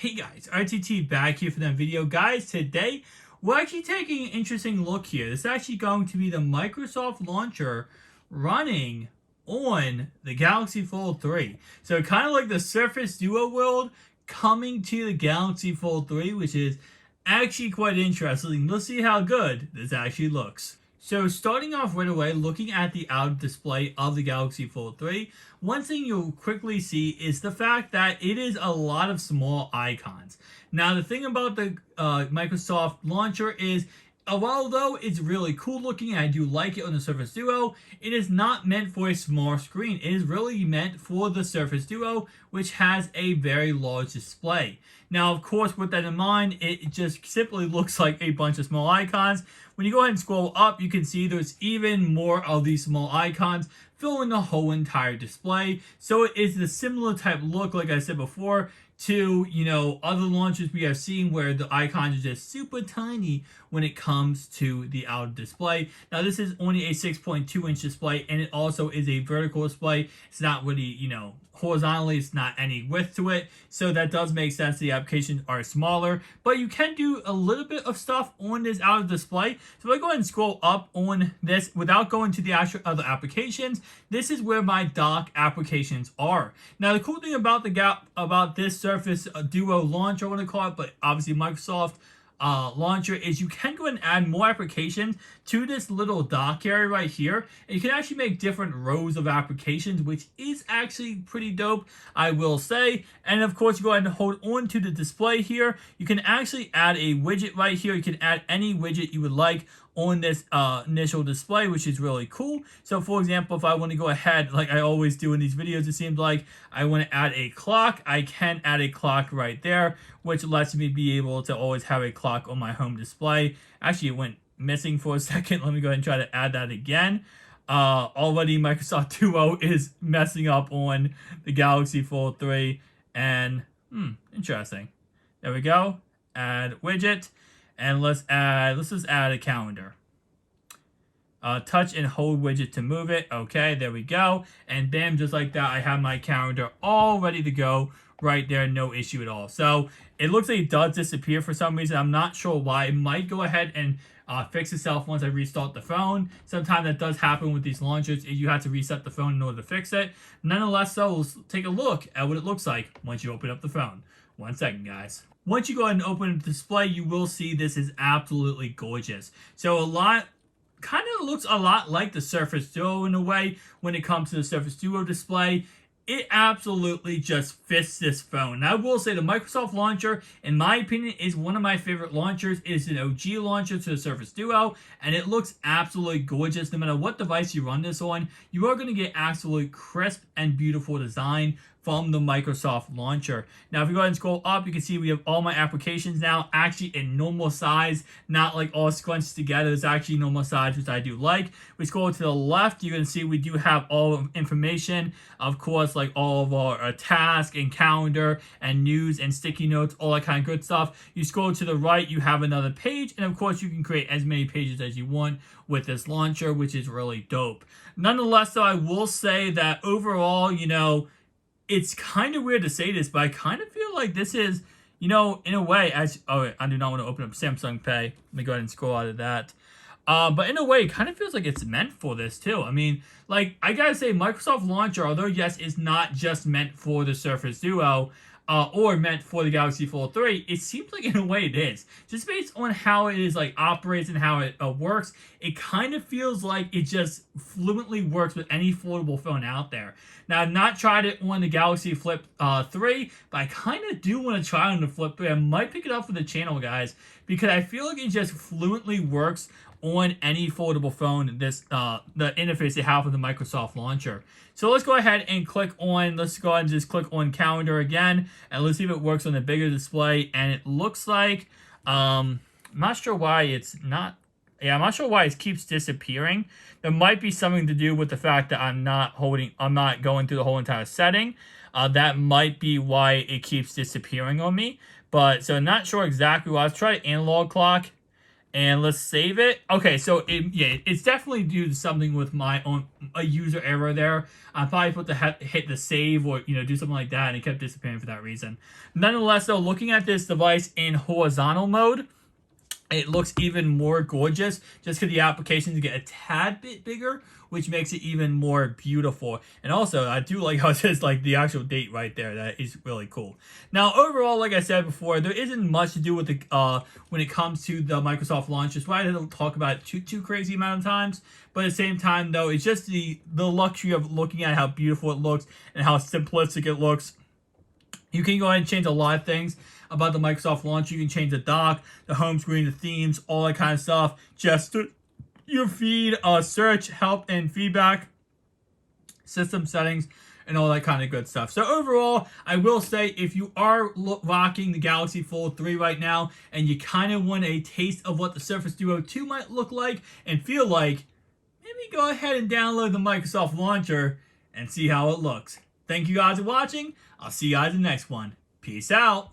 Hey guys, RTT back here for that video. Guys, today we're actually taking an interesting look here. This is actually going to be the Microsoft launcher running on the Galaxy Fold 3. So kind of like the Surface Duo world coming to the Galaxy Fold 3, which is actually quite interesting. Let's see how good this actually looks. So starting off right away, looking at the out display of the Galaxy Fold 3, one thing you'll quickly see is the fact that it is a lot of small icons. Now the thing about the Microsoft launcher is, although it's really cool looking and I do like it on the Surface Duo, it is not meant for a small screen. It is really meant for the Surface Duo, which has a very large display. Now, of course, with that in mind, it just simply looks like a bunch of small icons. When you go ahead and scroll up, you can see there's even more of these small icons filling the whole entire display. So it is the similar type look, like I said before, to, other launchers we have seen where the icons are just super tiny when it comes to the outer display. Now, this is only a 6.2-inch display, and it also is a vertical display. It's not really, horizontally, it's not any width to it. So that does make sense. The applications are smaller, but you can do a little bit of stuff on this outer display. So if I go ahead and scroll up on this without going to the actual other applications, this is where my dock applications are. Now, the cool thing about this Surface Duo launcher, I want to call it, but obviously Microsoft launcher, is you can go ahead and add more applications to this little dock area right here, and you can actually make different rows of applications, which is actually pretty dope, I will say. And of course, you go ahead and hold on to the display here. You can actually add a widget right here. You can add any widget you would like on this initial display, which is really cool. So for example, if I want to go ahead, like I always do in these videos, it seems like I want to add a clock, I can add a clock right there, which lets me be able to always have a clock on my home display. Actually, it went missing for a second. Let me go ahead and try to add that again. Already Microsoft Duo is messing up on the Galaxy Fold 3, and interesting. There we go. Add widget. And let's just add a calendar. Touch and hold widget to move it. Okay, there we go. And bam, just like that, I have my calendar all ready to go right there. No issue at all. So it looks like it does disappear for some reason. I'm not sure why. It might go ahead and fix itself once I restart the phone. Sometimes that does happen with these launchers. You have to reset the phone in order to fix it. Nonetheless, so let's take a look at what it looks like once you open up the phone. 1 second, guys. Once you go ahead and open the display, you will see this is absolutely gorgeous. So kind of looks a lot like the Surface Duo in a way when it comes to the Surface Duo display. It absolutely just fits this phone. Now, I will say the Microsoft launcher, in my opinion, is one of my favorite launchers. It is an OG launcher to the Surface Duo, and it looks absolutely gorgeous. No matter what device you run this on, you are going to get absolutely crisp and beautiful design from the Microsoft launcher. Now, if you go ahead and scroll up, you can see we have all my applications now actually in normal size, not like all scrunched together. It's actually normal size, which I do like. We scroll to the left, you can see we do have all of information, of course, like all of our task and calendar and news and sticky notes, all that kind of good stuff. You scroll to the right, you have another page, and of course, you can create as many pages as you want with this launcher, which is really dope. Nonetheless, though, I will say that overall, it's kind of weird to say this, but I kind of feel like this is, in a way, I do not want to open up Samsung Pay. Let me go ahead and scroll out of that. But in a way, it kind of feels like it's meant for this too. I mean, like, I gotta say, Microsoft Launcher, although yes, is not just meant for the Surface Duo, or meant for the Galaxy Fold 3, it seems like in a way it is. Just based on how it is like operates and how it works, it kind of feels like it just fluently works with any foldable phone out there. Now, I've not tried it on the Galaxy Flip 3, but I kind of do want to try it on the Flip 3. I might pick it up for the channel, guys, because I feel like it just fluently works on any foldable phone, the interface they have with the Microsoft launcher. So let's go ahead and let's go ahead and just click on calendar again, and let's see if it works on the bigger display. And it looks like, I'm not sure why it's not, I'm not sure why it keeps disappearing. There might be something to do with the fact that I'm not going through the whole entire setting. That might be why it keeps disappearing on me. But, so I'm not sure exactly why. Let's try analog clock. And let's save it. Okay, so it's definitely due to something with my own a user error there. I probably put the hit the save or do something like that, and it kept disappearing for that reason. Nonetheless, though, looking at this device in horizontal mode, it looks even more gorgeous just because the applications get a tad bit bigger, which makes it even more beautiful. And also, I do like how it says like the actual date right there. That is really cool. Now, overall, like I said before, there isn't much to do with the when it comes to the Microsoft launch. That's why I didn't talk about it too crazy amount of times. But at the same time, though, it's just the luxury of looking at how beautiful it looks and how simplistic it looks. You can go ahead and change a lot of things about the Microsoft launch. You can change the dock, the home screen, the themes, all that kind of stuff. Just your feed, search, help, and feedback, system settings, and all that kind of good stuff. So overall, I will say if you are rocking the Galaxy Fold 3 right now and you kind of want a taste of what the Surface Duo 2 might look like and feel like, maybe go ahead and download the Microsoft launcher and see how it looks. Thank you guys for watching. I'll see you guys in the next one. Peace out.